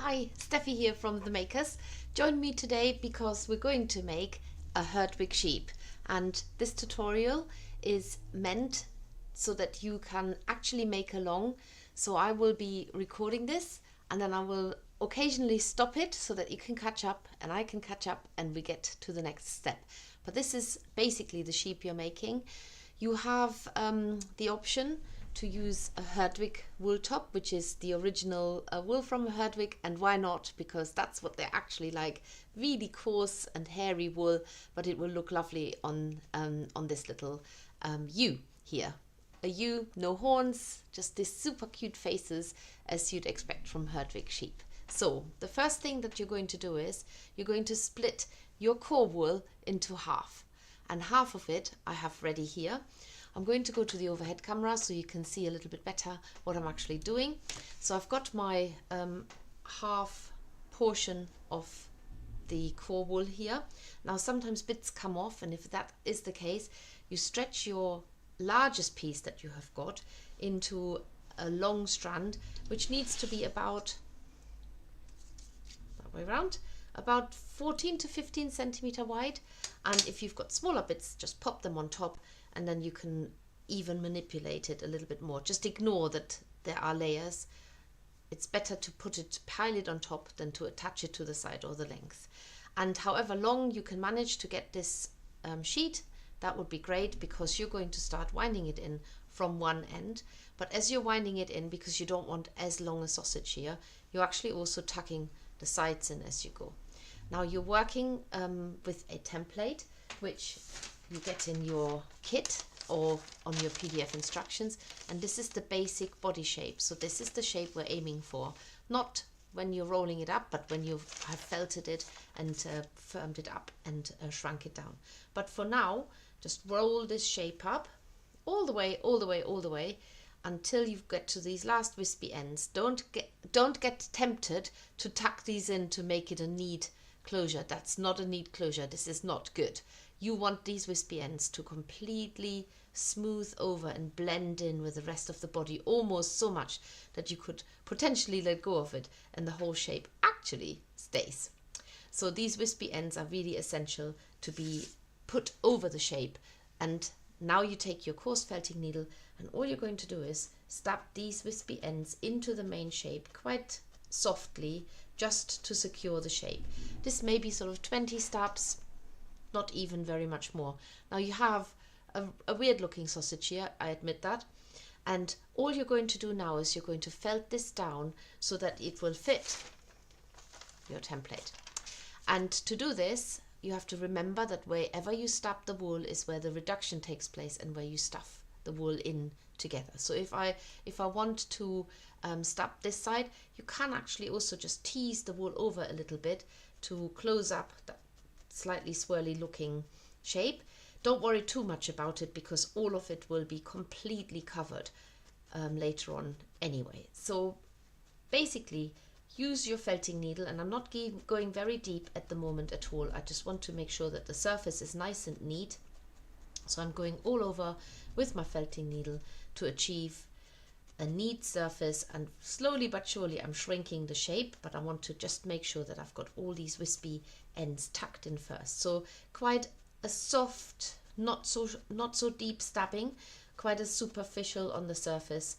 Hi, Steffi here from The Makers. Join me today because we're going to make a Herdwick sheep, and this tutorial is meant so that you can actually make along. So I will be recording this and then I will occasionally stop it so that you can catch up and I can catch up and we get to the next step. But this is basically the sheep you're making. You have the option to use a Herdwick wool top, which is the original wool from Herdwick, and why not? Because that's what they're actually like, really coarse and hairy wool, but it will look lovely on this little ewe here. A ewe, no horns, just these super cute faces as you'd expect from Herdwick sheep. So the first thing that you're going to do is you're going to split your core wool into half, and half of it I have ready here. I'm going to go to the overhead camera so you can see a little bit better what I'm actually doing. So I've got my half portion of the core wool here. Now sometimes bits come off, and if that is the case, you stretch your largest piece that you have got into a long strand, which needs to be about that way around, about 14 to 15 centimeter wide. And if you've got smaller bits, just pop them on top, and then you can even manipulate it a little bit more. Just ignore that there are layers. It's better to pile it on top than to attach it to the side or the length. And however long you can manage to get this sheet, that would be great, because you're going to start winding it in from one end. But as you're winding it in, because you don't want as long a sausage here, you're actually also tucking the sides in as you go. Now you're working with a template, which you get in your kit or on your PDF instructions, and this is the basic body shape. So this is the shape we're aiming for, not when you're rolling it up, but when you have felted it and firmed it up and shrunk it down. But for now, just roll this shape up all the way, all the way, all the way, until you get to these last wispy ends. Don't get tempted to tuck these in to make it a neat closure. That's not a neat closure. This is not good. You want these wispy ends to completely smooth over and blend in with the rest of the body, almost so much that you could potentially let go of it and the whole shape actually stays. So these wispy ends are really essential to be put over the shape. And now you take your coarse felting needle, and all you're going to do is stab these wispy ends into the main shape quite softly, just to secure the shape. This may be sort of 20 stabs, not even very much more. Now you have a weird looking sausage here, I admit that, and all you're going to do now is you're going to felt this down so that it will fit your template. And to do this, you have to remember that wherever you stab the wool is where the reduction takes place and where you stuff the wool in together. So if I want to stab this side, you can actually also just tease the wool over a little bit to close up that slightly swirly looking shape. Don't worry too much about it, because all of it will be completely covered later on anyway. So basically use your felting needle, and I'm not going very deep at the moment at all. I just want to make sure that the surface is nice and neat. So I'm going all over with my felting needle to achieve a neat surface, and slowly but surely I'm shrinking the shape, but I want to just make sure that I've got all these wispy ends tucked in first. So quite a soft, not so deep stabbing, quite a superficial on the surface,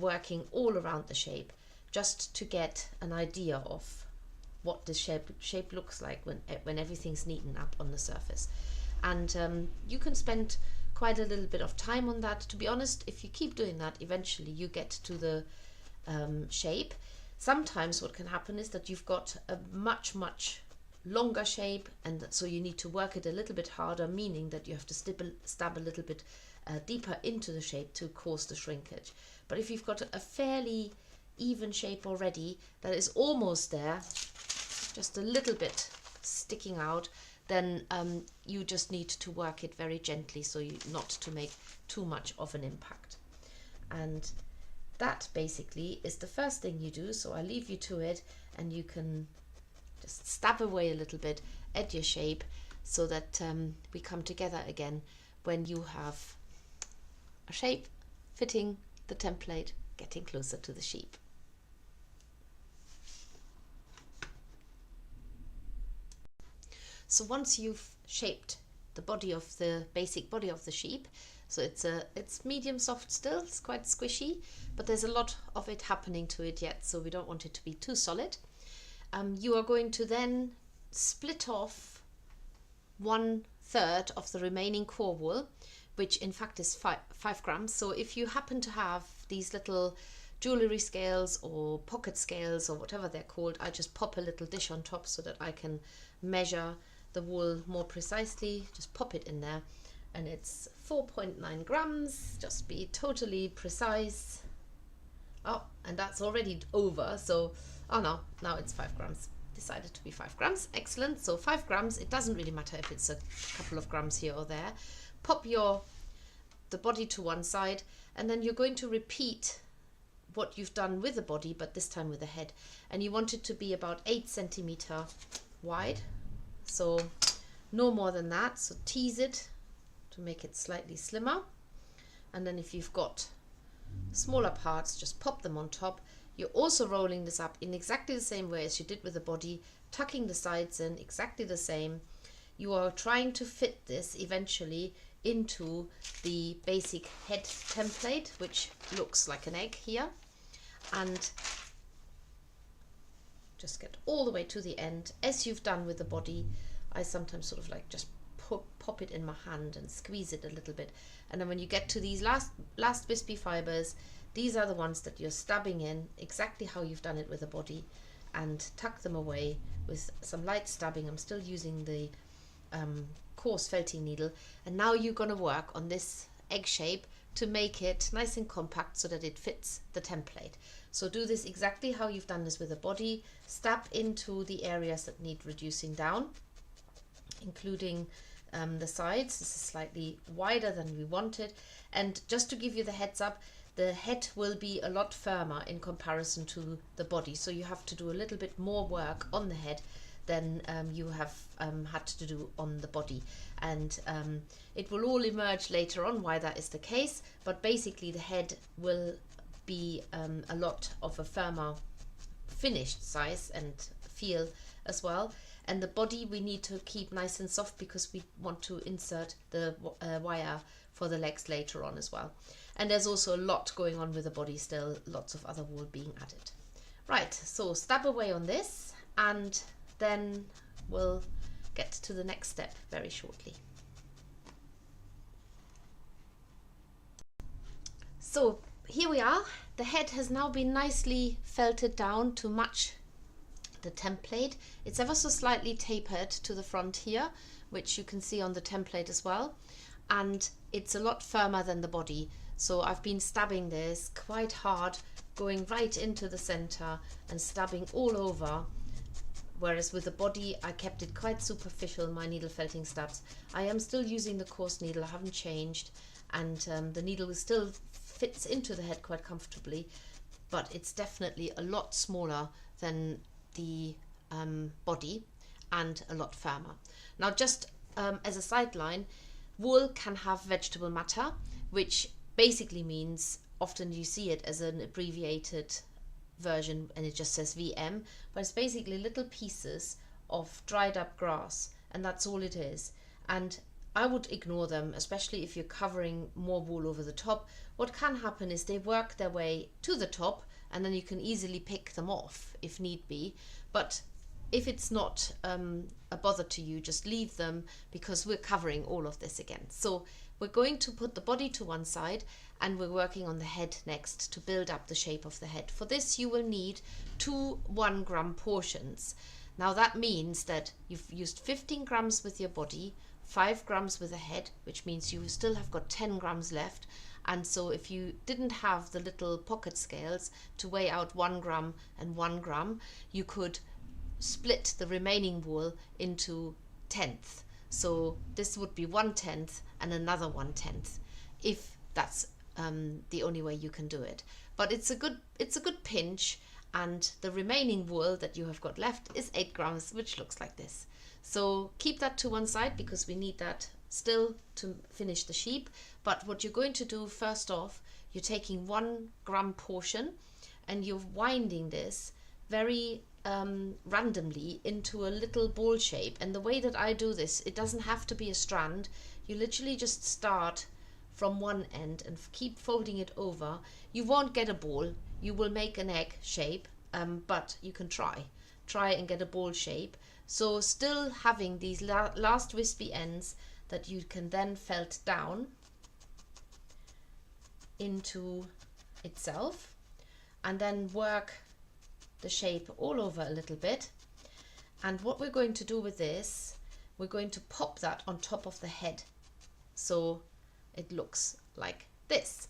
working all around the shape, just to get an idea of what the shape looks like when everything's neatened up on the surface. And you can spend quite a little bit of time on that. To be honest, if you keep doing that, eventually you get to the shape. Sometimes what can happen is that you've got a much longer shape, and so you need to work it a little bit harder, meaning that you have to stab a little bit deeper into the shape to cause the shrinkage. But if you've got a fairly even shape already that is almost there, just a little bit sticking out, then you just need to work it very gently so not to make too much of an impact. And that basically is the first thing you do. So I leave you to it, and you can just stab away a little bit at your shape so that we come together again when you have a shape fitting the template, getting closer to the sheep. So once you've shaped the body of the basic body of the sheep, so it's medium soft still, it's quite squishy, but there's a lot of it happening to it yet, so we don't want it to be too solid. You are going to then split off 1/3 of the remaining core wool, which in fact is 5 grams. So if you happen to have these little jewellery scales or pocket scales or whatever they're called, I just pop a little dish on top so that I can measure the wool more precisely. Just pop it in there, and it's 4.9 grams, just be totally precise. Oh, and that's already over, so oh no, now it's 5 grams. Decided to be 5 grams. Excellent. So 5 grams, it doesn't really matter if it's a couple of grams here or there. Pop the body to one side, and then you're going to repeat what you've done with the body, but this time with the head. And you want it to be about 8 centimeter wide, so no more than that. So tease it to make it slightly slimmer, and then if you've got smaller parts, just pop them on top. You're also rolling this up in exactly the same way as you did with the body, tucking the sides in exactly the same. You are trying to fit this eventually into the basic head template, which looks like an egg here, and just get all the way to the end as you've done with the body. I sometimes sort of like just pop it in my hand and squeeze it a little bit, and then when you get to these last wispy fibers, these are the ones that you're stabbing in exactly how you've done it with the body, and tuck them away with some light stabbing. I'm still using the coarse felting needle, and now you're going to work on this egg shape to make it nice and compact so that it fits the template. So do this exactly how you've done this with the body. Stab into the areas that need reducing down, including the sides. This is slightly wider than we wanted, and just to give you the heads up, the head will be a lot firmer in comparison to the body, so you have to do a little bit more work on the head than you have had to do on the body, and it will all emerge later on why that is the case, but basically the head will be a lot of a firmer finished size and feel as well, and the body we need to keep nice and soft because we want to insert the wire for the legs later on as well. And there's also a lot going on with the body still, lots of other wool being added. Right, so stab away on this, and then we'll get to the next step very shortly. So here we are. The head has now been nicely felted down to match the template. It's ever so slightly tapered to the front here, which you can see on the template as well, and it's a lot firmer than the body. So I've been stabbing this quite hard, going right into the center and stabbing all over, whereas with the body I kept it quite superficial, my needle felting stabs. I am still using the coarse needle, I haven't changed, and the needle still fits into the head quite comfortably, but it's definitely a lot smaller than the body and a lot firmer. Now just as a sideline, wool can have vegetable matter, which basically means often you see it as an abbreviated version and it just says VM, but it's basically little pieces of dried up grass, and that's all it is. And I would ignore them, especially if you're covering more wool over the top. What can happen is they work their way to the top, and then you can easily pick them off if need be. But if it's not a bother to you, just leave them, because we're covering all of this again. So we're going to put the body to one side, and we're working on the head next to build up the shape of the head. For this you will need 2 1-gram portions. Now that means that you've used 15 grams with your body, 5 grams with the head, which means you still have got 10 grams left. And so if you didn't have the little pocket scales to weigh out 1 gram and 1 gram, you could split the remaining wool into tenths. So this would be 1/10 and another 1/10, if that's the only way you can do it. But it's a good pinch, and the remaining wool that you have got left is 8 grams, which looks like this. So keep that to one side because we need that still to finish the sheep. But what you're going to do first off, you're taking 1 gram portion and you're winding this very randomly into a little ball shape. And the way that I do this, it doesn't have to be a strand. You literally just start from one end and keep folding it over. You won't get a ball, you will make an egg shape, but you can try and get a ball shape. So still having these last wispy ends that you can then felt down into itself, and then work the shape all over a little bit. And what we're going to do with this, we're going to pop that on top of the head, so it looks like this,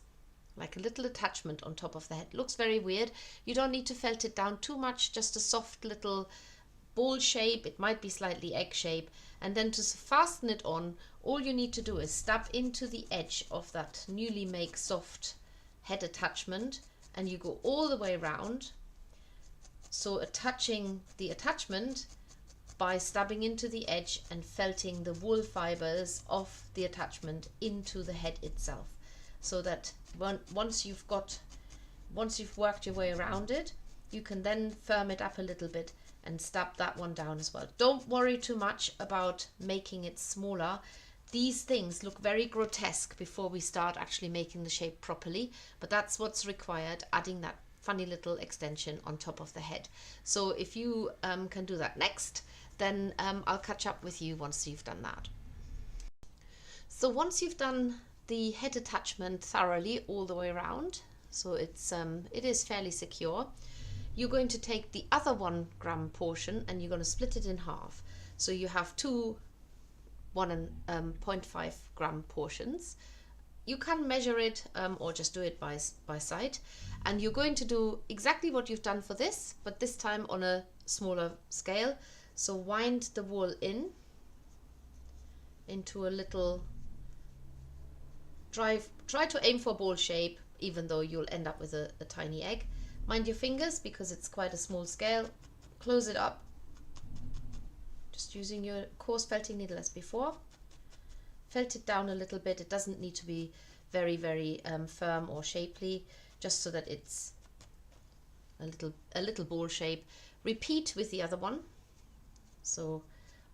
like a little attachment on top of the head. Looks very weird. You don't need to felt it down too much, just a soft little ball shape. It might be slightly egg shape. And then to fasten it on, all you need to do is stab into the edge of that newly made soft head attachment, and you go all the way around. So attaching the attachment by stabbing into the edge and felting the wool fibers of the attachment into the head itself, so that once you've worked your way around it, you can then firm it up a little bit and stab that one down as well. Don't worry too much about making it smaller. These things look very grotesque before we start actually making the shape properly, but that's what's required, adding that funny little extension on top of the head. So if you can do that next, then I'll catch up with you once you've done that. So once you've done the head attachment thoroughly all the way around, so it is fairly secure, you're going to take the other 1 gram portion and you're going to split it in half. So you have two 1.5 gram portions. You can measure it or just do it by sight, and you're going to do exactly what you've done for this, but this time on a smaller scale. So wind the wool into a little, try to aim for ball shape, even though you'll end up with a tiny egg. Mind your fingers because it's quite a small scale. Close it up, just using your coarse felting needle as before. Felt it down a little bit. It doesn't need to be very, very firm or shapely, just so that it's a little ball shape. Repeat with the other one. So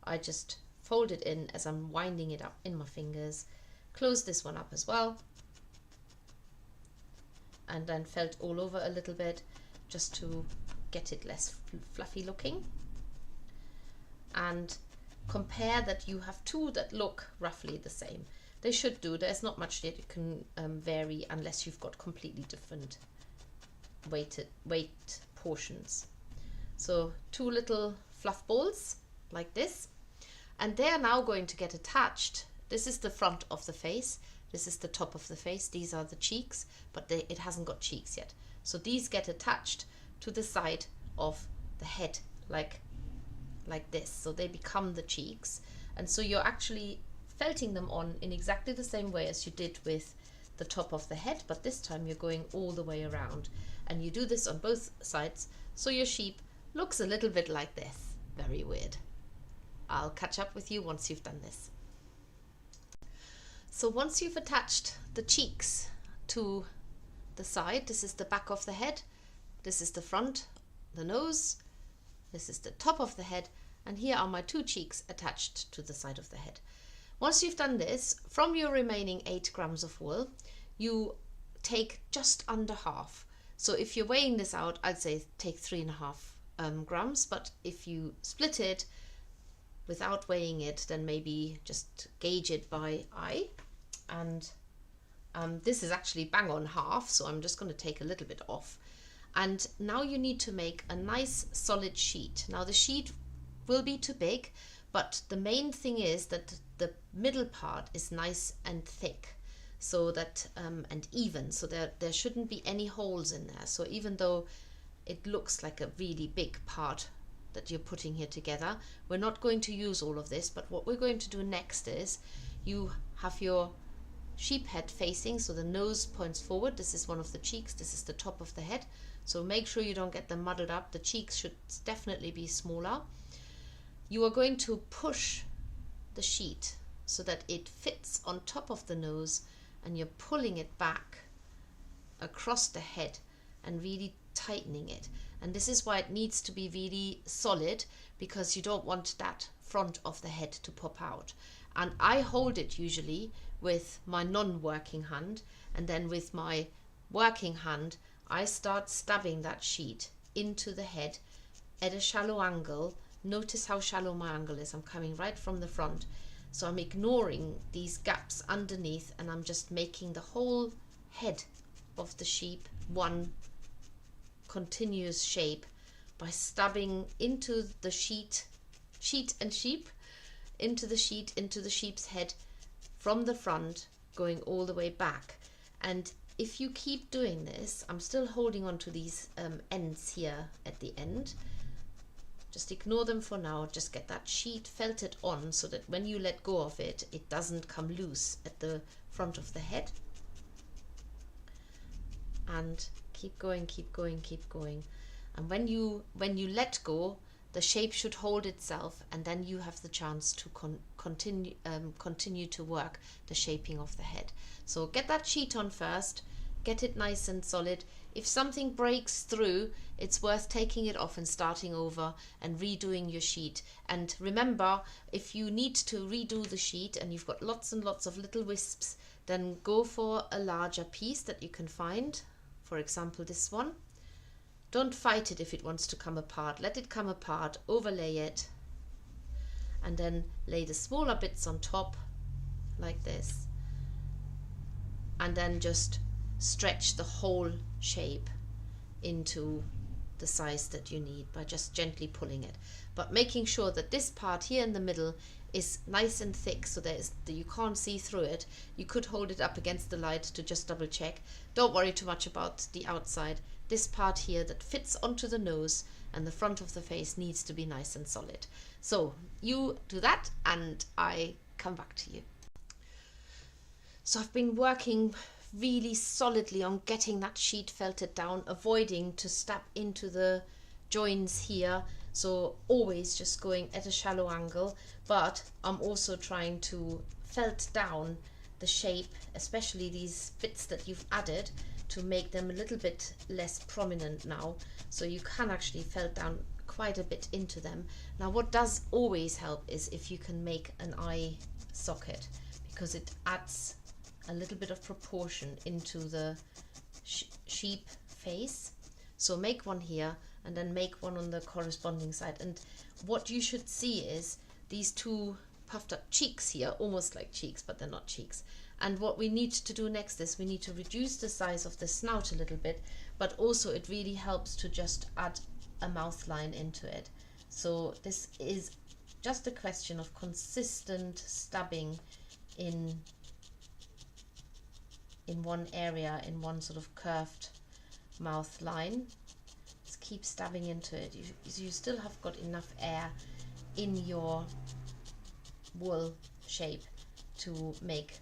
I just fold it in as I'm winding it up in my fingers. Close this one up as well, and then felt all over a little bit just to get it less fluffy looking. And compare that you have two that look roughly the same. They should do. There's not much that you can vary unless you've got completely different weight portions. So 2 little fluff balls like this, and they are now going to get attached. This is the front of the face, this is the top of the face, these are the cheeks, but it hasn't got cheeks yet. So these get attached to the side of the head like this, so they become the cheeks. And so you're actually felting them on in exactly the same way as you did with the top of the head, but this time you're going all the way around, and you do this on both sides, so your sheep looks a little bit like this. Very weird. I'll catch up with you once you've done this. So once you've attached the cheeks to the side, this is the back of the head, this is the front, the nose, this is the top of the head, and here are my 2 cheeks attached to the side of the head. Once you've done this, from your remaining 8 grams of wool, you take just under half. So if you're weighing this out, I'd say take 3.5 grams, but if you split it without weighing it, then maybe just gauge it by eye. And this is actually bang on half, so I'm just going to take a little bit off. And now you need to make a nice solid sheet. Now the sheet will be too big, but the main thing is that the middle part is nice and thick, so that and even, so there shouldn't be any holes in there. So even though it looks like a really big part that you're putting here together, we're not going to use all of this, but what we're going to do next is you have your sheep head facing, so the nose points forward. This is one of the cheeks, this is the top of the head, so make sure you don't get them muddled up. The cheeks should definitely be smaller. You are going to push the sheet so that it fits on top of the nose, and you're pulling it back across the head, and really tightening it. And this is why it needs to be really solid, because you don't want that front of the head to pop out. And I hold it usually with my non-working hand, and then with my working hand I start stabbing that sheet into the head at a shallow angle. Notice how shallow my angle is. I'm coming right from the front, so I'm ignoring these gaps underneath, and I'm just making the whole head of the sheep one continuous shape by stabbing into the sheep, into the sheep's head from the front, going all the way back. And if you keep doing this, I'm still holding on to these ends here at the end. Just ignore them for now. Just get that sheet felted on so that when you let go of it, it doesn't come loose at the front of the head. And keep going, keep going, keep going. And when you let go, the shape should hold itself, and then you have the chance to continue to work the shaping of the head. So get that sheet on first, get it nice and solid. If something breaks through, it's worth taking it off and starting over and redoing your sheet. And remember, if you need to redo the sheet and you've got lots and lots of little wisps, then go for a larger piece that you can find. For example, this one. Don't fight it if it wants to come apart. Let it come apart, overlay it, and then lay the smaller bits on top like this, and then just stretch the whole shape into the size that you need by just gently pulling it, but making sure that this part here in the middle is nice and thick, so that you can't see through it. You could hold it up against the light to just double check. Don't worry too much about the outside. This part here that fits onto the nose and the front of the face needs to be nice and solid. So you do that and I come back to you. So I've been working really solidly on getting that sheet felted down, avoiding to stab into the joins here. So always just going at a shallow angle, but I'm also trying to felt down the shape, especially these bits that you've added, to make them a little bit less prominent now. So you can actually felt down quite a bit into them. Now what does always help is if you can make an eye socket, because it adds a little bit of proportion into the sheep face. So make one here and then make one on the corresponding side. And what you should see is these two puffed up cheeks here, almost like cheeks, but they're not cheeks. And what we need to do next is we need to reduce the size of the snout a little bit, but also it really helps to just add a mouth line into it. So this is just a question of consistent stabbing in one area, in one sort of curved mouth line. Just keep stabbing into it. You still have got enough air in your wool shape to make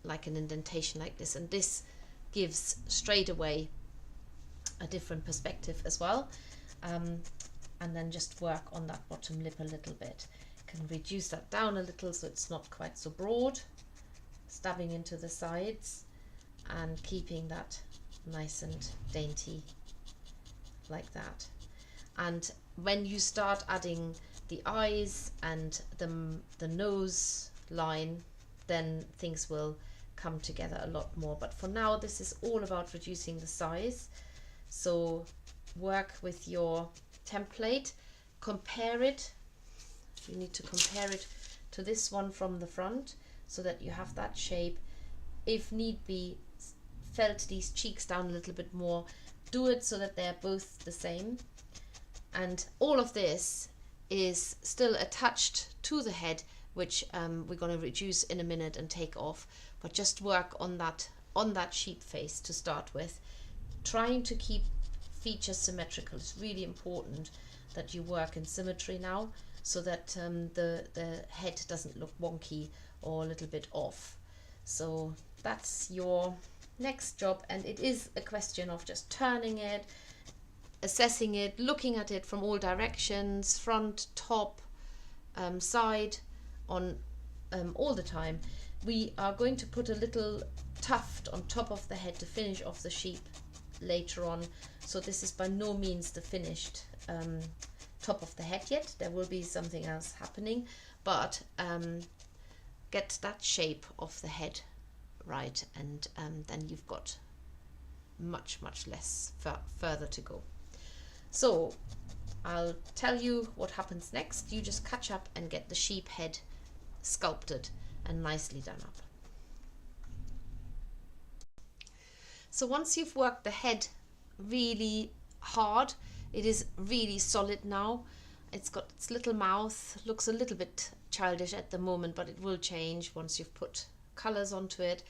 like an indentation like this, and this gives straight away a different perspective as well. And then just work on that bottom lip a little bit. Can reduce that down a little so it's not quite so broad, stabbing into the sides and keeping that nice and dainty like that. And when you start adding the eyes and the nose line, then things will come together a lot more. But for now, this is all about reducing the size. So work with your template, compare it. You need to compare it to this one from the front so that you have that shape. If need be, felt these cheeks down a little bit more. Do it so that they're both the same. And all of this is still attached to the head, which we're going to reduce in a minute and take off. But just work on that sheep face to start with, trying to keep features symmetrical. It's really important that you work in symmetry now, so that the head doesn't look wonky or a little bit off. So that's your next job, and it is a question of just turning it, assessing it, looking at it from all directions, front, top, side, on all the time. We are going to put a little tuft on top of the head to finish off the sheep later on. So this is by no means the finished top of the head yet. There will be something else happening, but get that shape of the head right, and then you've got much less further to go. So I'll tell you what happens next. You just catch up and get the sheep head sculpted and nicely done up. So once you've worked the head really hard, it is really solid now. It's got its little mouth, looks a little bit childish at the moment, but it will change once you've put colors onto it.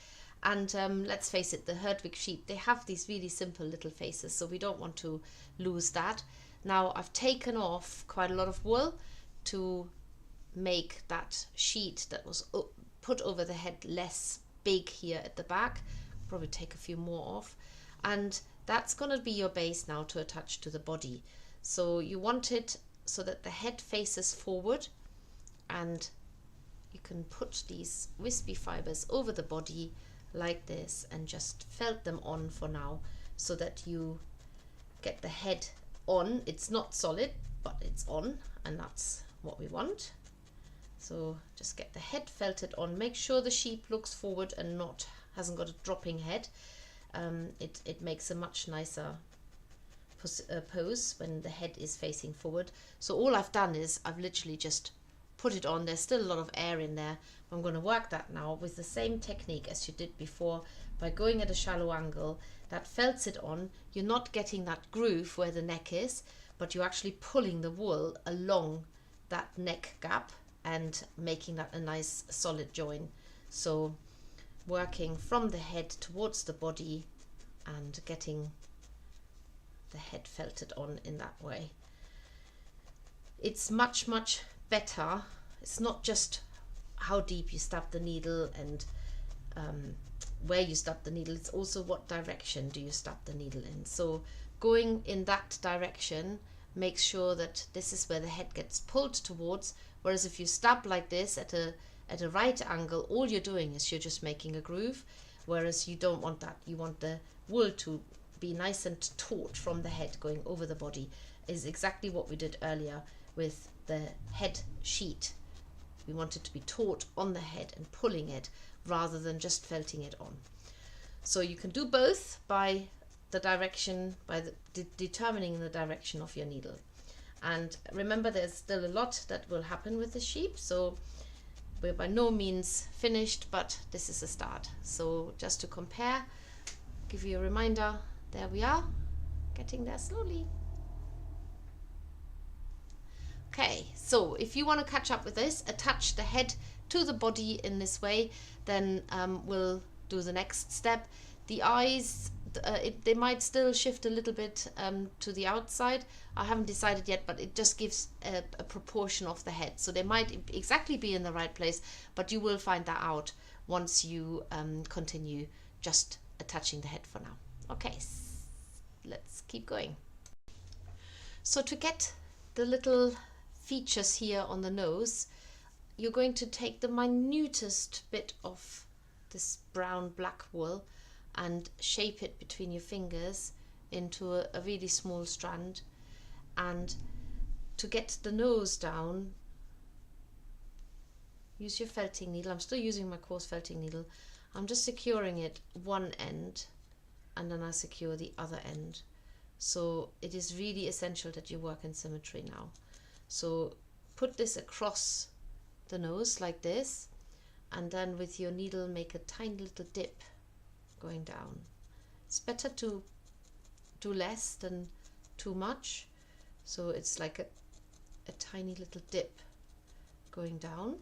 And let's face it, the Herdwick sheep, they have these really simple little faces, so we don't want to lose that. Now I've taken off quite a lot of wool to make that sheet that was put over the head less big here at the back. Probably take a few more off, and that's going to be your base now to attach to the body. So you want it so that the head faces forward, and you can put these wispy fibers over the body like this and just felt them on for now, so that you get the head on. It's not solid, but it's on, and that's what we want. So just get the head felted on. Make sure the sheep looks forward and hasn't got a dropping head. It makes a much nicer pose when the head is facing forward. So all I've done is I've literally just put it on. There's still a lot of air in there. I'm going to work that now with the same technique as you did before, by going at a shallow angle. That felts it on. You're not getting that groove where the neck is, but you're actually pulling the wool along that neck gap and making that a nice solid join. So working from the head towards the body and getting the head felted on in that way. It's much better. It's not just how deep you stab the needle and where you stab the needle, it's also what direction do you stab the needle in. So going in that direction makes sure that this is where the head gets pulled towards, whereas if you stab like this at a right angle, all you're doing is you're just making a groove, whereas you don't want that. You want the wool to be nice and taut from the head going over the body. Is exactly what we did earlier with the head sheet. We want it to be taut on the head and pulling it rather than just felting it on. So you can do both by the direction, by determining the direction of your needle. And remember, there's still a lot that will happen with the sheep, so we're by no means finished, but this is a start. So just to compare, give you a reminder, there we are, getting there slowly. Okay, so if you want to catch up with this, attach the head to the body in this way, then we'll do the next step. The eyes, they might still shift a little bit to the outside. I haven't decided yet, but it just gives a proportion of the head. So they might exactly be in the right place, but you will find that out once you continue just attaching the head for now. Okay, let's keep going. So to get the little features here on the nose, you're going to take the minutest bit of this brown black wool and shape it between your fingers into a really small strand. And to get the nose down, use your felting needle. I'm still using my coarse felting needle. I'm just securing it one end, and then I secure the other end. So it is really essential that you work in symmetry now. So put this across the nose like this, and then with your needle make a tiny little dip going down. It's better to do less than too much, so it's like a tiny little dip going down,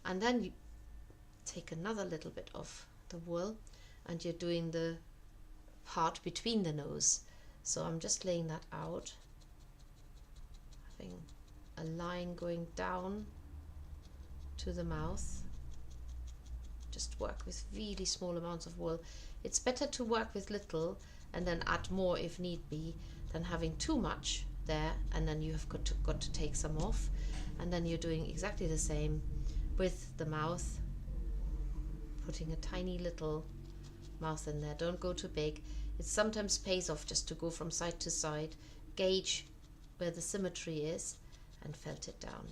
and then you take another little bit of the wool and you're doing the part between the nose. So I'm just laying that out, having a line going down to the mouth. Just work with really small amounts of wool. It's better to work with little and then add more if need be, than having too much there and then you have got to take some off. And then you're doing exactly the same with the mouth, putting a tiny little mouth in there. Don't go too big. It sometimes pays off just to go from side to side, gauge where the symmetry is, and felt it down.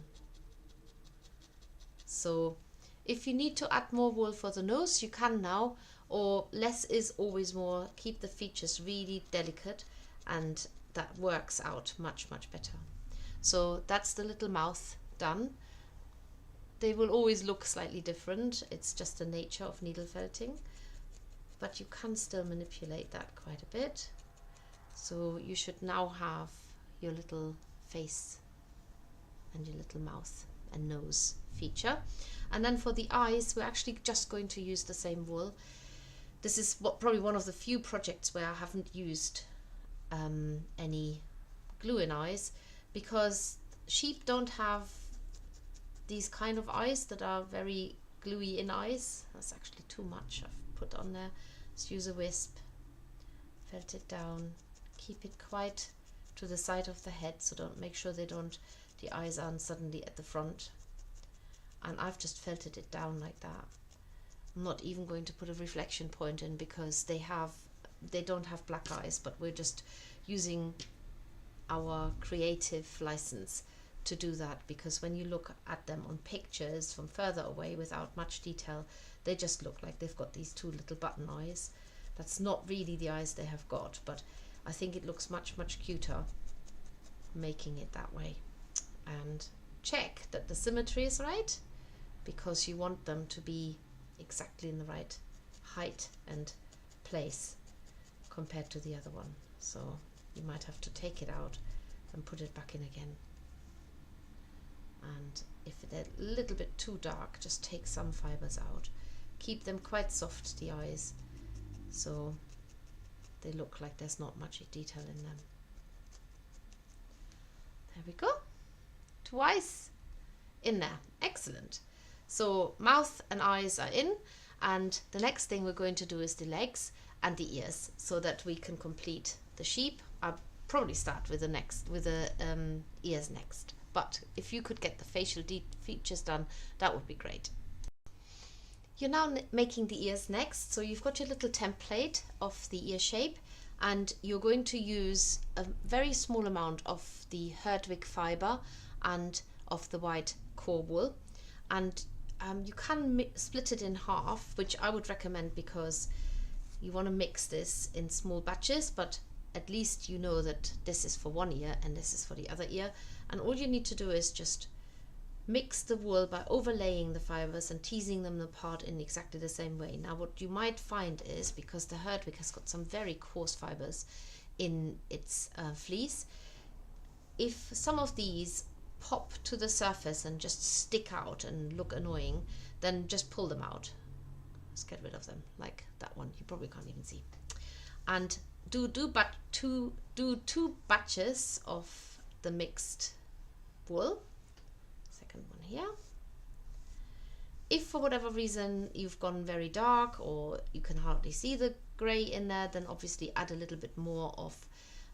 So if you need to add more wool for the nose, you can now, or less is always more. Keep the features really delicate, and that works out much better. So that's the little mouth done. They will always look slightly different. It's just the nature of needle felting, but you can still manipulate that quite a bit. So you should now have your little face and your little mouth and nose feature. And then for the eyes, we're actually just going to use the same wool. This is probably one of the few projects where I haven't used any glue-in eyes, because sheep don't have these kind of eyes that are very gluey in eyes. That's actually too much I've put on there. Let's use a wisp, felt it down, keep it quite to the side of the head, so make sure the eyes aren't suddenly at the front. And I've just felted it down like that. I'm not even going to put a reflection point in, because they don't have black eyes, but we're just using our creative license to do that, because when you look at them on pictures from further away without much detail, they just look like they've got these two little button eyes. That's not really the eyes they have got, but I think it looks much cuter making it that way. And check that the symmetry is right, because you want them to be exactly in the right height and place compared to the other one. So you might have to take it out and put it back in again. And if they're a little bit too dark, just take some fibers out. Keep them quite soft, the eyes, so they look like there's not much detail in them. There we go. Twice in there. Excellent. So mouth and eyes are in, and the next thing we're going to do is the legs and the ears, so that we can complete the sheep. I'll probably start with the ears next, but if you could get the facial features done, that would be great. You're now making the ears next, so you've got your little template of the ear shape, and you're going to use a very small amount of the Herdwick fiber and of the white core wool, and you can split it in half, which I would recommend, because you want to mix this in small batches, but at least you know that this is for one ear and this is for the other ear. And all you need to do is just mix the wool by overlaying the fibers and teasing them apart in exactly the same way. Now what you might find is, because the Herdwick has got some very coarse fibers in its fleece, if some of these pop to the surface and just stick out and look annoying, then just pull them out. Let's get rid of them, like that one. You probably can't even see. And do two batches of the mixed wool. Second one here. If for whatever reason you've gone very dark or you can hardly see the grey in there, then obviously add a little bit more of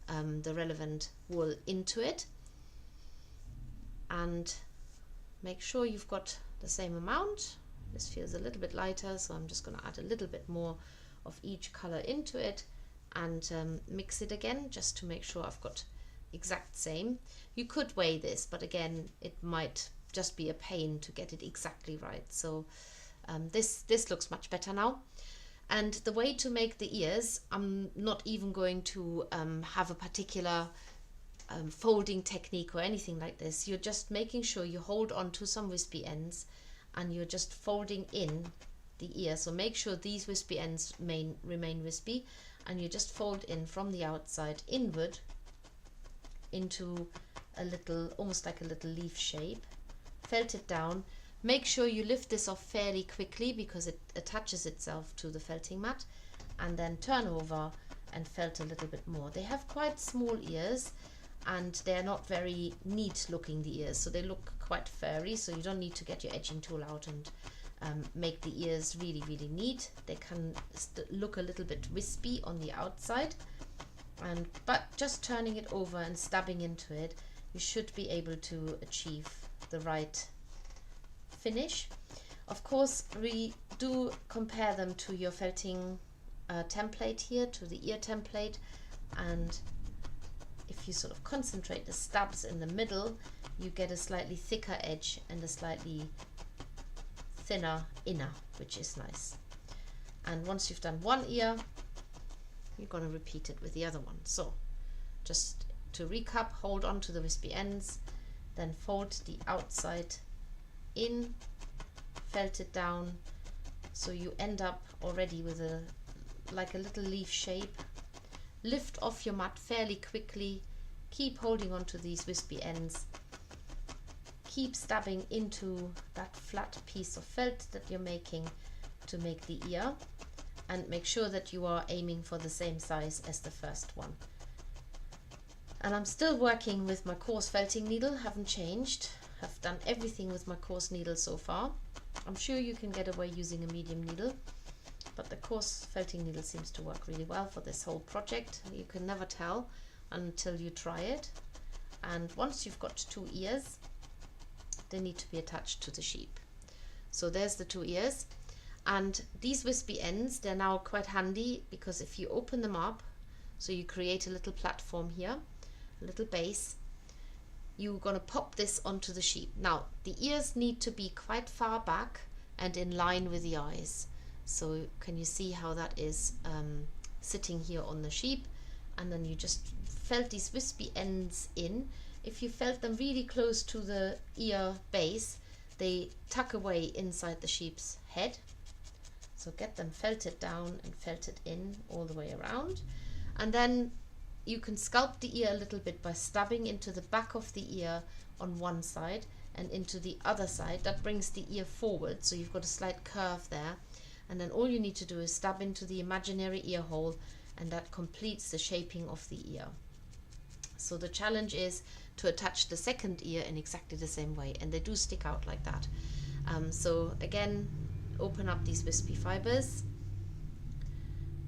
the relevant wool into it. And make sure you've got the same amount. This feels a little bit lighter, so I'm just going to add a little bit more of each color into it and mix it again, just to make sure I've got exact same. You could weigh this, but again, it might just be a pain to get it exactly right. So this looks much better now. And the way to make the ears, I'm not even going to have a particular folding technique or anything like this. You're just making sure you hold on to some wispy ends and you're just folding in the ear. So make sure these wispy ends remain wispy, and you just fold in from the outside inward into a little, almost like a little leaf shape. Felt it down. Make sure you lift this off fairly quickly because it attaches itself to the felting mat, and then turn over and felt a little bit more. They have quite small ears and they're not very neat looking, the ears, so they look quite furry, so you don't need to get your edging tool out and make the ears really neat. They can look a little bit wispy on the outside, but just turning it over and stabbing into it, you should be able to achieve the right finish. Of course, we do compare them to your felting template here, to the ear template, and if you sort of concentrate the stubs in the middle, you get a slightly thicker edge and a slightly thinner inner, which is nice. And once you've done one ear, you're going to repeat it with the other one. So just to recap, hold on to the wispy ends, then fold the outside in, felt it down, so you end up already with a like a little leaf shape. Lift off your mat fairly quickly, keep holding on to these wispy ends, keep stabbing into that flat piece of felt that you're making to make the ear, and make sure that you are aiming for the same size as the first one. And I'm still working with my coarse felting needle, haven't changed. I've done everything with my coarse needle so far. I'm sure you can get away using a medium needle, but the coarse felting needle seems to work really well for this whole project. You can never tell until you try it. And once you've got 2 ears, they need to be attached to the sheep. So there's the 2 ears, and these wispy ends, they're now quite handy, because if you open them up, so you create a little platform here, a little base, you're going to pop this onto the sheep. Now the ears need to be quite far back and in line with the eyes. So can you see how that is sitting here on the sheep? And then you just felt these wispy ends in. If you felt them really close to the ear base, they tuck away inside the sheep's head. So get them felted down and felted in all the way around. And then you can sculpt the ear a little bit by stabbing into the back of the ear on one side and into the other side. That brings the ear forward, so you've got a slight curve there. And then all you need to do is stab into the imaginary ear hole, and that completes the shaping of the ear. So the challenge is to attach the second ear in exactly the same way, and they do stick out like that. So again, open up these wispy fibers,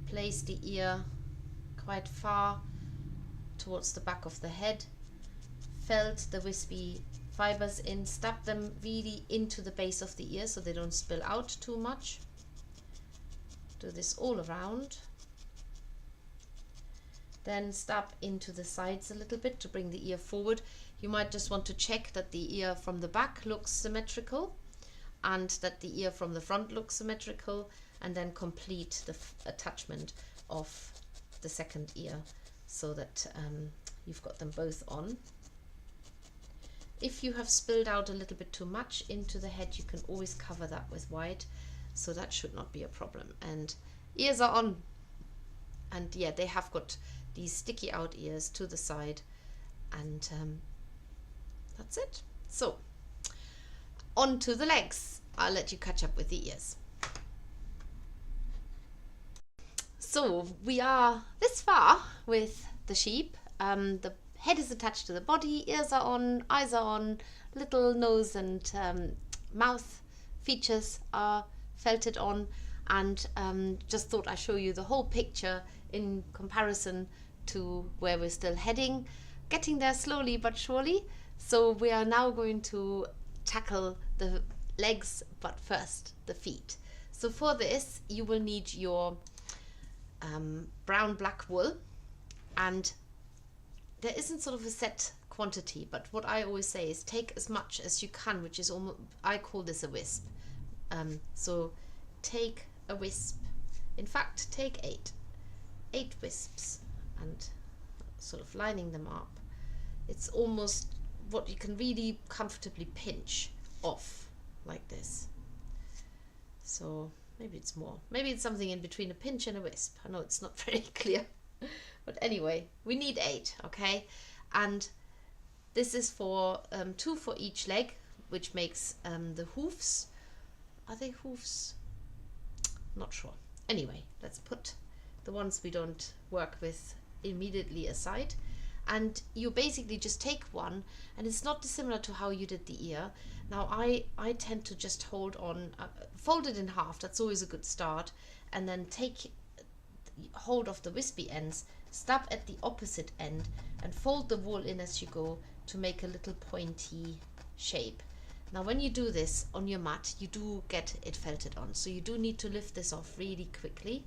place the ear quite far towards the back of the head, felt the wispy fibers in, stab them really into the base of the ear so they don't spill out too much. Do this all around. Then stab into the sides a little bit to bring the ear forward. You might just want to check that the ear from the back looks symmetrical and that the ear from the front looks symmetrical, and then complete the attachment of the second ear so that you've got them both on. If you have spilled out a little bit too much into the head, you can always cover that with white, so that should not be a problem. And ears are on, and yeah, they have got these sticky out ears to the side, and that's it. So on to the legs. I'll let you catch up with the ears. So we are this far with the sheep. The head is attached to the body, ears are on, eyes are on, little nose and mouth features are felted on, and just thought I'd show you the whole picture in comparison to where we're still heading. Getting there slowly but surely. So we are now going to tackle the legs, but first the feet. So for this you will need your brown black wool, and there isn't sort of a set quantity, but what I always say is take as much as you can, which is almost, I call this a wisp. So take a wisp, in fact take 8 wisps, and sort of lining them up. It's almost what you can really comfortably pinch off like this. So maybe it's more, maybe it's something in between a pinch and a wisp. I know it's not very clear, but anyway, we need 8, okay? And this is for 2 for each leg, which makes the hoofs. Are they hoofs? Not sure. Anyway, let's put the ones we don't work with immediately aside. And you basically just take one, and it's not dissimilar to how you did the ear. Now I tend to just hold on, fold it in half, that's always a good start, and then take hold of the wispy ends, stab at the opposite end, and fold the wool in as you go to make a little pointy shape. Now when you do this on your mat, you do get it felted on, so you do need to lift this off really quickly.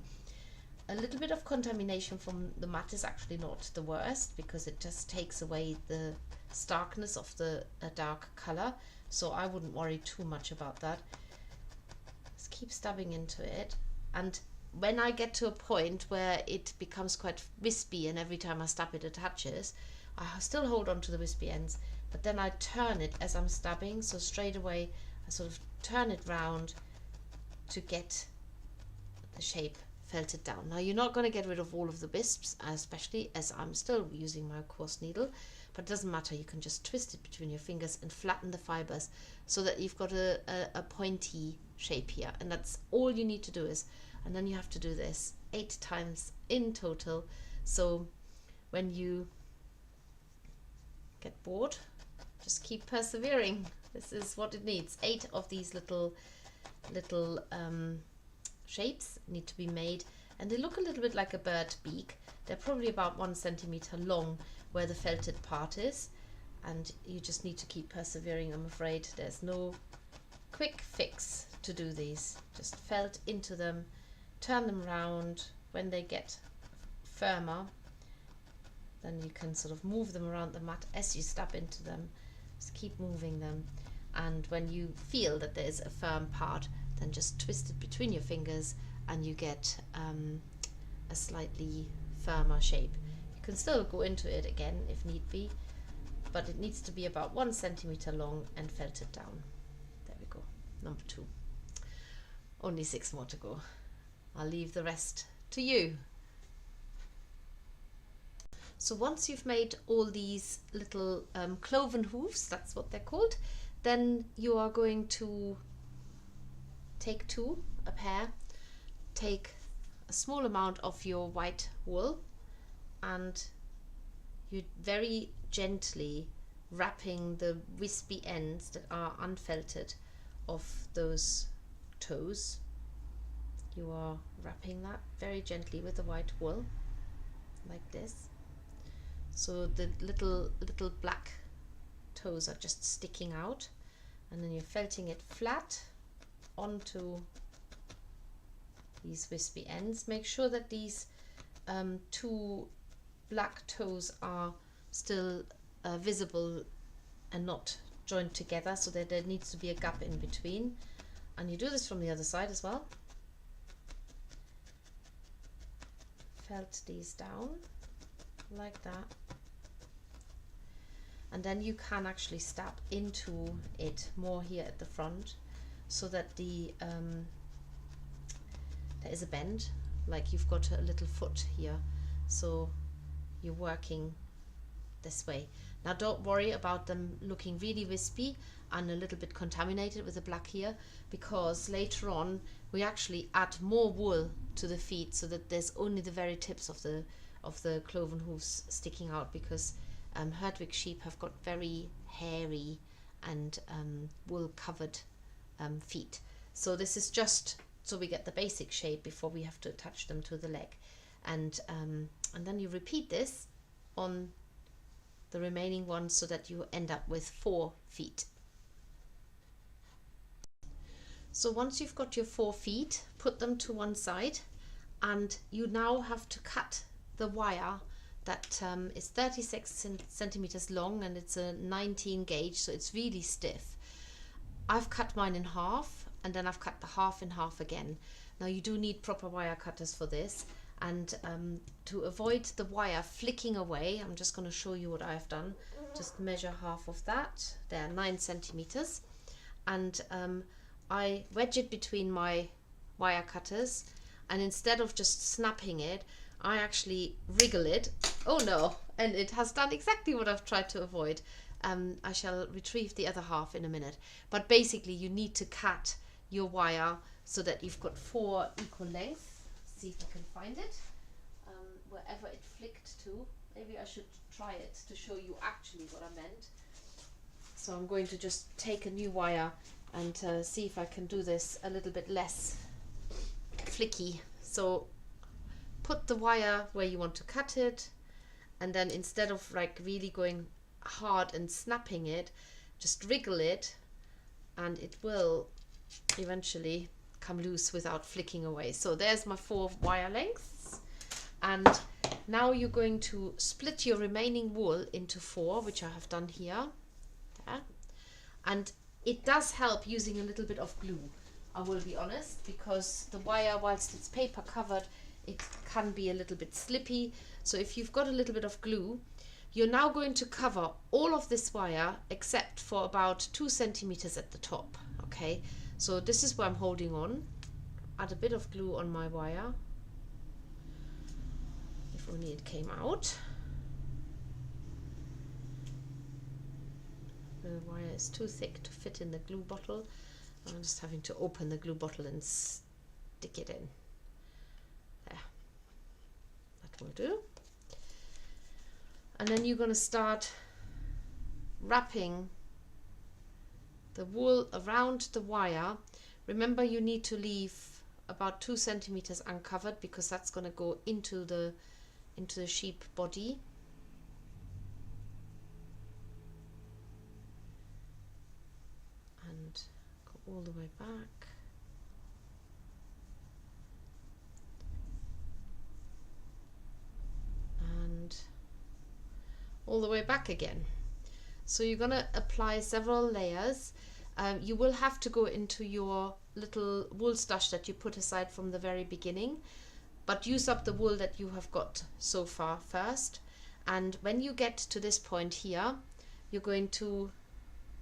a little bit of contamination from the mat is actually not the worst, because it just takes away the starkness of the dark color. So I wouldn't worry too much about that. Just keep stabbing into it, and when I get to a point where it becomes quite wispy and every time I stab it attaches, I still hold on to the wispy ends, but then I turn it as I'm stabbing, so straight away I sort of turn it round to get the shape felted down. Now you're not going to get rid of all of the wisps, especially as I'm still using my coarse needle, but it doesn't matter. You can just twist it between your fingers and flatten the fibers so that you've got a pointy shape here, and that's all you need to do is, and then you have to do this 8 times in total. So when you get bored, just keep persevering. This is what it needs. 8 of these little shapes need to be made, and they look a little bit like a bird beak. They're probably about 1 centimeter long where the felted part is, and you just need to keep persevering. I'm afraid there's no quick fix to do these. Just felt into them, turn them round. When they get firmer, then you can sort of move them around the mat as you stab into them. Just keep moving them, and when you feel that there's a firm part, then just twist it between your fingers and you get a slightly firmer shape. You can still go into it again if need be, but it needs to be about 1 centimeter long and felted down. There we go, number 2. Only 6 more to go. I'll leave the rest to you. So once you've made all these little cloven hooves, that's what they're called, then you are going to take 2, a pair, take a small amount of your white wool, and you very gently wrapping the wispy ends that are unfelted of those toes. You are wrapping that very gently with the white wool, like this. So the little black toes are just sticking out, and then you're felting it flat onto these wispy ends. Make sure that these 2 black toes are still visible and not joined together, so that there needs to be a gap in between. And you do this from the other side as well. Felt these down like that, and then you can actually stab into it more here at the front, so that the there is a bend, like you've got a little foot here, so you're working this way. Now don't worry about them looking really wispy and a little bit contaminated with the black here, because later on we actually add more wool to the feet, so that there's only the very tips of the cloven hooves sticking out, because Herdwick sheep have got very hairy and wool covered feet. So this is just so we get the basic shape before we have to attach them to the leg, and then you repeat this on the remaining ones so that you end up with 4 feet. So once you've got your 4 feet, put them to one side, and you now have to cut the wire that is 36 centimeters long, and it's a 19 gauge, so it's really stiff. I've cut mine in half, and then I've cut the half in half again. Now you do need proper wire cutters for this, and to avoid the wire flicking away, I'm just going to show you what I've done. Just measure half of that. They're 9 centimeters, and I wedge it between my wire cutters, and instead of just snapping it, I actually wriggle it. Oh no, and it has done exactly what I've tried to avoid. I shall retrieve the other half in a minute, but basically you need to cut your wire so that you've got 4 equal lengths. See if I can find it, wherever it flicked to. Maybe I should try it to show you actually what I meant. So I'm going to just take a new wire and see if I can do this a little bit less flicky. So put the wire where you want to cut it, and then instead of like really going hard and snapping it, just wriggle it, and it will eventually come loose without flicking away. So there's my 4 wire lengths, And now you're going to split your remaining wool into 4, which I have done here. There. And it does help using a little bit of glue, I will be honest, because the wire, whilst it's paper covered, it can be a little bit slippy. So if you've got a little bit of glue, you're now going to cover all of this wire except for about 2 centimeters at the top. Okay, so this is where I'm holding on. Add a bit of glue on my wire. If only it came out. The wire is too thick to fit in the glue bottle. I'm just having to open the glue bottle and stick it in. There. That will do. And then you're going to start wrapping the wool around the wire. Remember, you need to leave about 2 centimeters uncovered because that's going to go into the sheep body. And go all the way back. And all the way back again. So you're going to apply several layers. You will have to go into your little wool stash that you put aside from the very beginning, but use up the wool that you have got so far first. And when you get to this point here, you're going to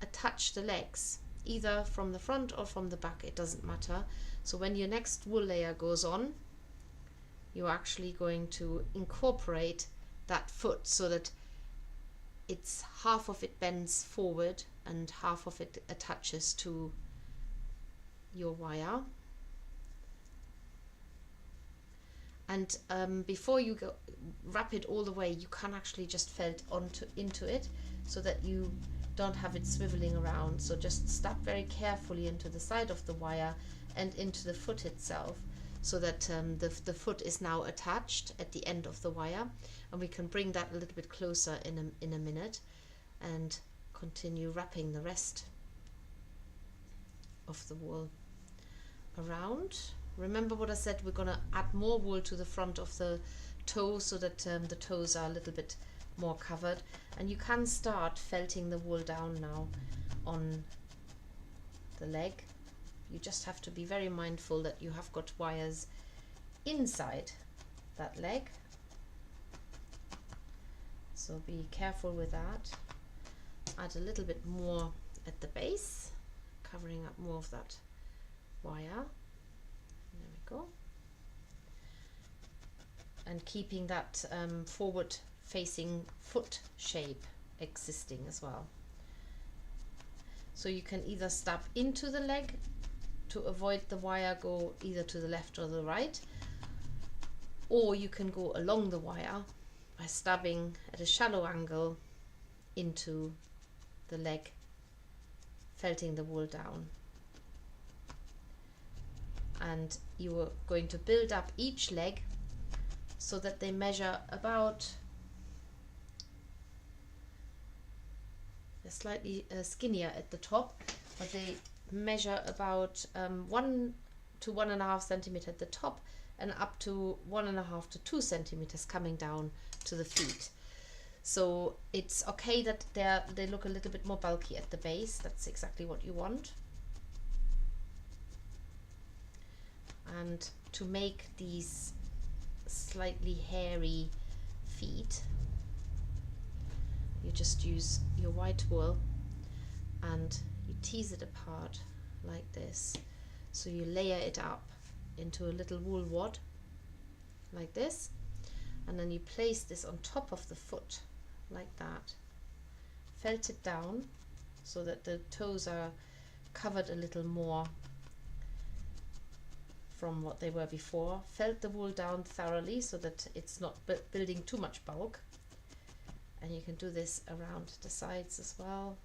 attach the legs, either from the front or from the back, it doesn't matter. So when your next wool layer goes on, you're actually going to incorporate that foot so that it's half of it bends forward and half of it attaches to your wire. And before you wrap it all the way, you can actually just felt into it so that you don't have it swiveling around. So just stab very carefully into the side of the wire and into the foot itself, so that the foot is now attached at the end of the wire. And we can bring that a little bit closer in a minute and continue wrapping the rest of the wool around. Remember what I said, we're going to add more wool to the front of the toe so that the toes are a little bit more covered. And you can start felting the wool down now on the leg. You just have to be very mindful that you have got wires inside that leg. So be careful with that. Add a little bit more at the base, covering up more of that wire. There we go. And keeping that forward facing foot shape existing as well. So you can either stab into the leg to avoid the wire go either to the left or the right, or you can go along the wire by stabbing at a shallow angle into the leg, felting the wool down. And you are going to build up each leg so that they measure about, they're slightly skinnier at the top, but they measure about 1 to 1.5 centimeters at the top and up to 1.5 to 2 centimeters coming down to the feet. So it's okay that they look a little bit more bulky at the base. That's exactly what you want. And to make these slightly hairy feet, you just use your white wool and you tease it apart like this. So you layer it up into a little wool wad like this, and then you place this on top of the foot like that. Felt it down so that the toes are covered a little more from what they were before. Felt the wool down thoroughly so that it's not building too much bulk. And you can do this around the sides as well.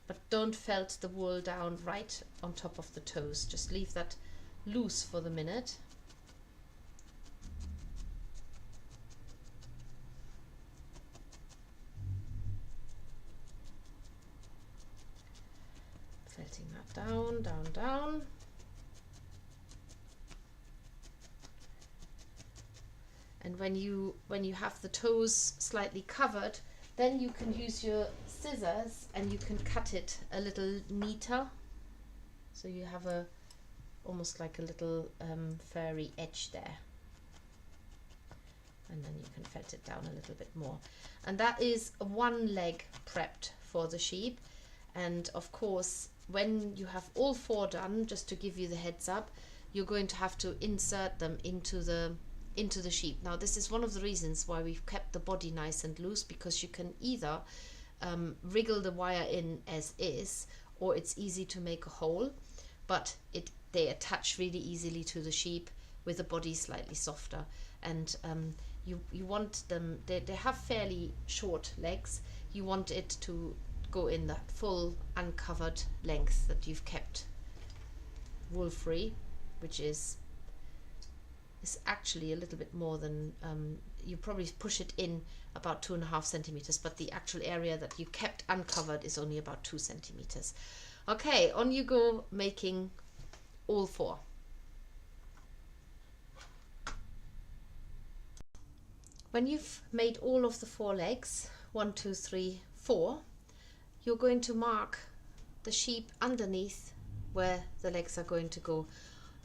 But don't felt the wool down right on top of the toes. Just leave that loose for the minute. Felting that down, down, down. And when you have the toes slightly covered, then you can use your scissors and you can cut it a little neater. So you have almost like a little furry edge there. And then you can felt it down a little bit more. And that is one leg prepped for the sheep. And of course, when you have all 4 done, just to give you the heads up, you're going to have to insert them into the sheep. Now this is one of the reasons why we've kept the body nice and loose, because you can either wriggle the wire in as is, or it's easy to make a hole, but they attach really easily to the sheep with the body slightly softer. And you want them, they have fairly short legs, you want it to go in that full uncovered length that you've kept wool free, which is actually a little bit more than, you probably push it in about 2.5 centimeters, but the actual area that you kept uncovered is only about 2 centimeters. Okay, on you go, making all 4. When you've made all of the 4 legs, 1, 2, 3, 4, you're going to mark the sheep underneath where the legs are going to go.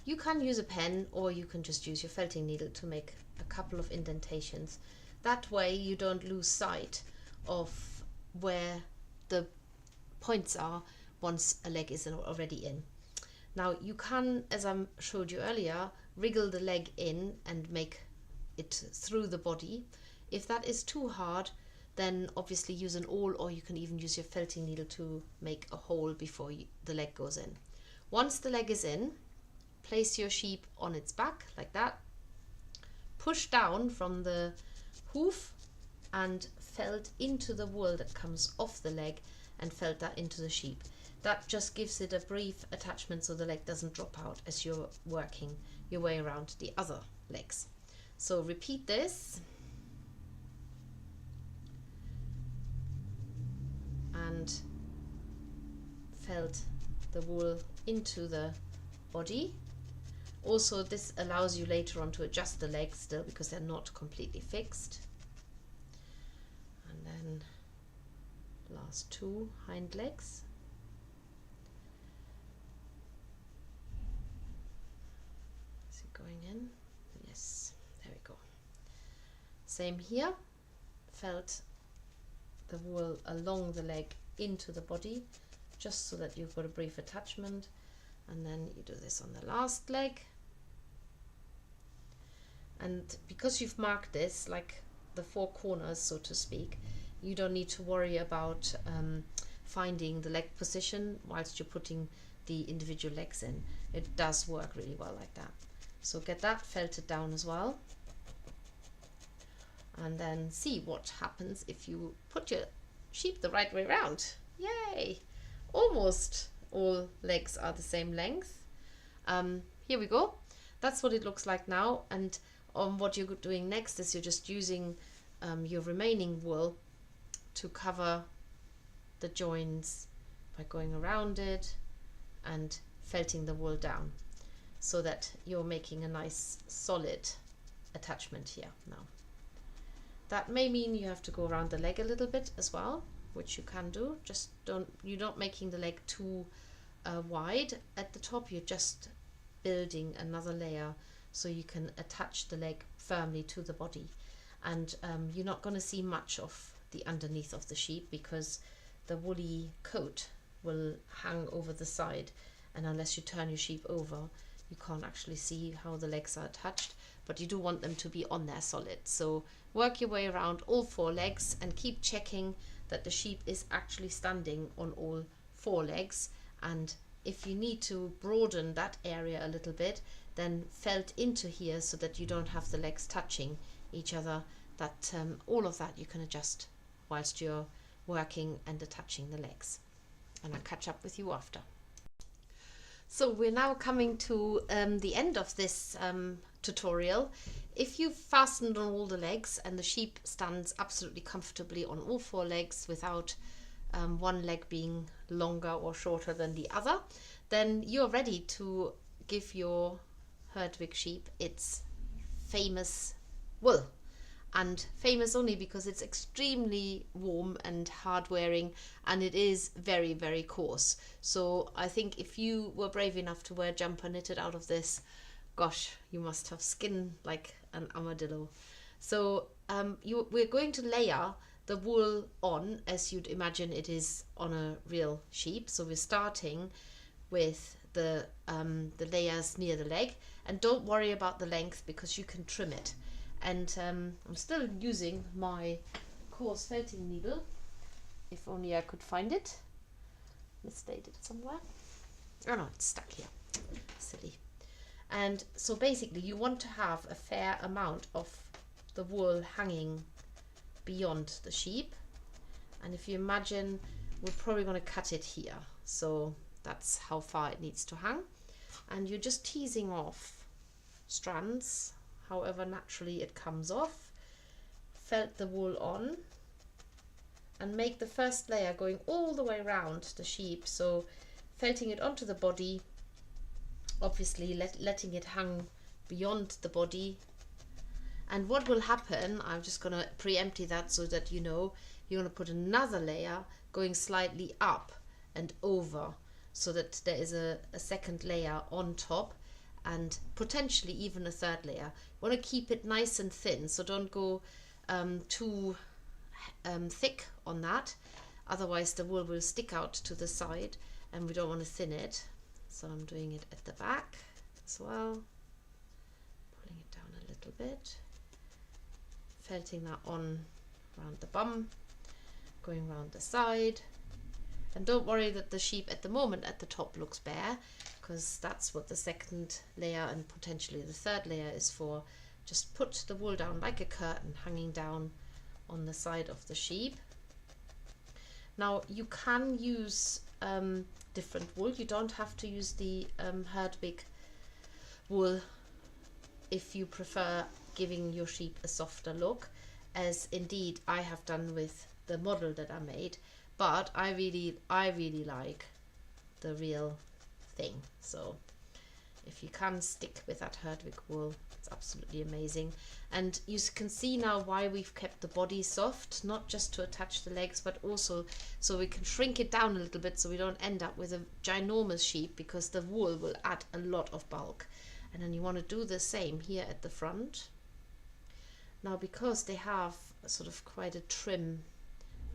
You can use a pen, or you can just use your felting needle to make a couple of indentations. That way you don't lose sight of where the points are once a leg is already in. Now you can, as I showed you earlier, wriggle the leg in and make it through the body. If that is too hard, then obviously use an awl, or you can even use your felting needle to make a hole before the leg goes in. Once the leg is in, place your sheep on its back like that, push down from the hoof and felt into the wool that comes off the leg, and felt that into the sheep. That just gives it a brief attachment so the leg doesn't drop out as you're working your way around the other legs. So repeat this, and felt the wool into the body. Also, this allows you later on to adjust the legs still, because they're not completely fixed. And then last 2 hind legs. Is it going in? Yes, there we go. Same here, felt the wool along the leg into the body, just so that you've got a brief attachment. And then you do this on the last leg. And because you've marked this, like the 4 corners, so to speak, you don't need to worry about finding the leg position whilst you're putting the individual legs in. It does work really well like that. So get that felted down as well. And then see what happens if you put your sheep the right way around. Yay! Almost all legs are the same length. Here we go. That's what it looks like now. And what you're doing next is you're just using your remaining wool to cover the joins by going around it and felting the wool down, so that you're making a nice solid attachment here now. That may mean you have to go around the leg a little bit as well, which you can do. Just you're not making the leg too wide at the top, you're just building another layer so you can attach the leg firmly to the body. And you're not going to see much of the underneath of the sheep, because the woolly coat will hang over the side, and unless you turn your sheep over, you can't actually see how the legs are attached. But you do want them to be on there solid. So work your way around all 4 legs and keep checking that the sheep is actually standing on all 4 legs. And if you need to broaden that area a little bit, then felt into here so that you don't have the legs touching each other. That all of that you can adjust whilst you're working and attaching the legs. And I'll catch up with you after. So we're now coming to the end of this tutorial. If you've fastened on all the legs and the sheep stands absolutely comfortably on all 4 legs without one leg being longer or shorter than the other, then you're ready to give your Herdwick sheep its famous wool. and famous only because it's extremely warm and hard wearing, and it is very, very coarse. So I think if you were brave enough to wear a jumper knitted out of this, gosh, you must have skin like an armadillo. So we're going to layer the wool on as you'd imagine it is on a real sheep. So we're starting with the layers near the leg, and don't worry about the length because you can trim it. And I'm still using my coarse felting needle. If only I could find it. Mislaid it somewhere. Oh no, it's stuck here. Silly. And so basically you want to have a fair amount of the wool hanging beyond the sheep. And if you imagine, we're probably going to cut it here. So that's how far it needs to hang. And you're just teasing off strands, however naturally it comes off. Felt the wool on and make the first layer going all the way around the sheep. So felting it onto the body, obviously letting it hang beyond the body. And what will happen, I'm just going to preempt that so that you know, you're going to put another layer going slightly up and over so that there is a second layer on top, and potentially even a third layer. You want to keep it nice and thin, so don't go too thick on that, otherwise the wool will stick out to the side and we don't want to thin it. So I'm doing it at the back as well, pulling it down a little bit, felting that on around the bum, going around the side. And don't worry that the sheep at the moment at the top looks bare, because that's what the second layer and potentially the third layer is for. Just put the wool down like a curtain hanging down on the side of the sheep. Now you can use different wool. You don't have to use the Herdwick wool if you prefer giving your sheep a softer look, as indeed I have done with the model that I made. But I really like the real thing. So if you can stick with that Herdwick wool, it's absolutely amazing. And you can see now why we've kept the body soft, not just to attach the legs, but also so we can shrink it down a little bit so we don't end up with a ginormous sheep, because the wool will add a lot of bulk. And then you want to do the same here at the front. Now, because they have a sort of quite a trim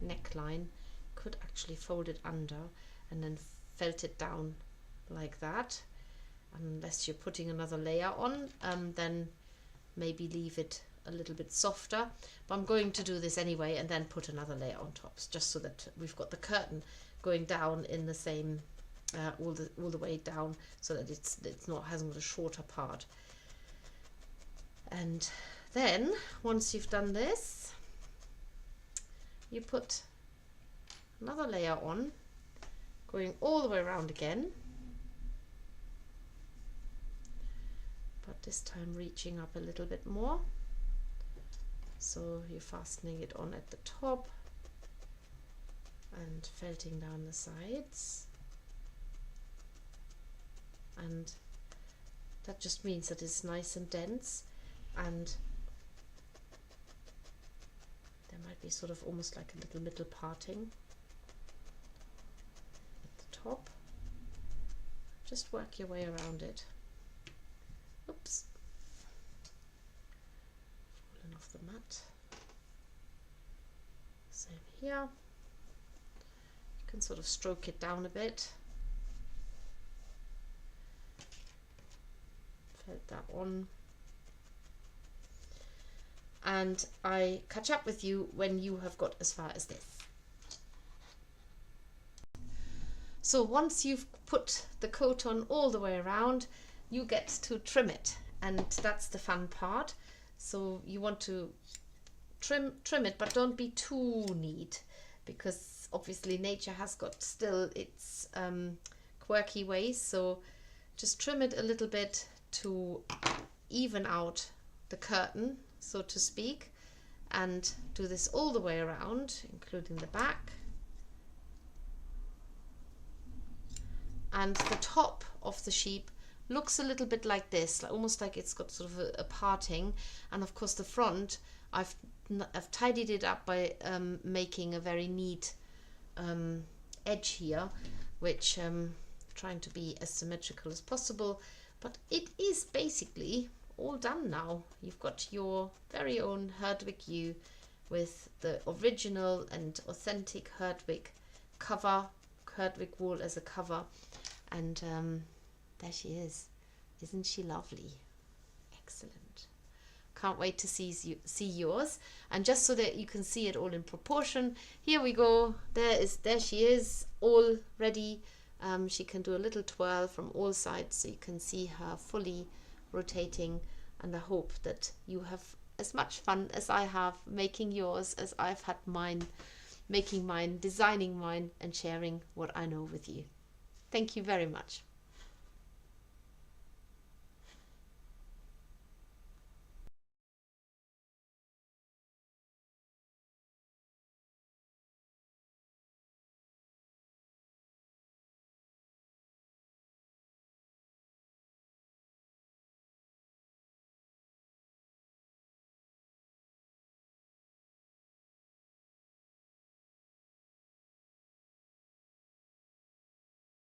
neckline, could actually fold it under and then felt it down like that. Unless you're putting another layer on, then maybe leave it a little bit softer. But I'm going to do this anyway and then put another layer on top, just so that we've got the curtain going down in the same all the way down, so that hasn't got a shorter part. And then once you've done this, you put another layer on, going all the way around again, but this time reaching up a little bit more. So you're fastening it on at the top and felting down the sides, and that just means that it's nice and dense, and there might be sort of almost like a little parting at the top. Just work your way around it. Oops, falling off the mat. Same here. You can sort of stroke it down a bit. Felt that on. And I catch up with you when you have got as far as this. So once you've put the coat on all the way around, you get to trim it, and that's the fun part. So you want to trim it, but don't be too neat, because obviously nature has got still its quirky ways. So just trim it a little bit to even out the curtain, so to speak, and do this all the way around, including the back. And the top of the sheep looks a little bit like this, like almost like it's got sort of a parting. And of course the front, I've tidied it up by making a very neat edge here, which trying to be as symmetrical as possible. But it is basically all done now. You've got your very own Herdwick Ewe with the original and authentic Herdwick cover, Herdwick wool as a cover, and there she is. Isn't she lovely? Excellent. Can't wait to see yours. And just so that you can see it all in proportion, here we go. There she is, all ready. She can do a little twirl from all sides, so you can see her fully rotating. And I hope that you have as much fun as I have making yours as I've had mine, making mine, designing mine, and sharing what I know with you. Thank you very much.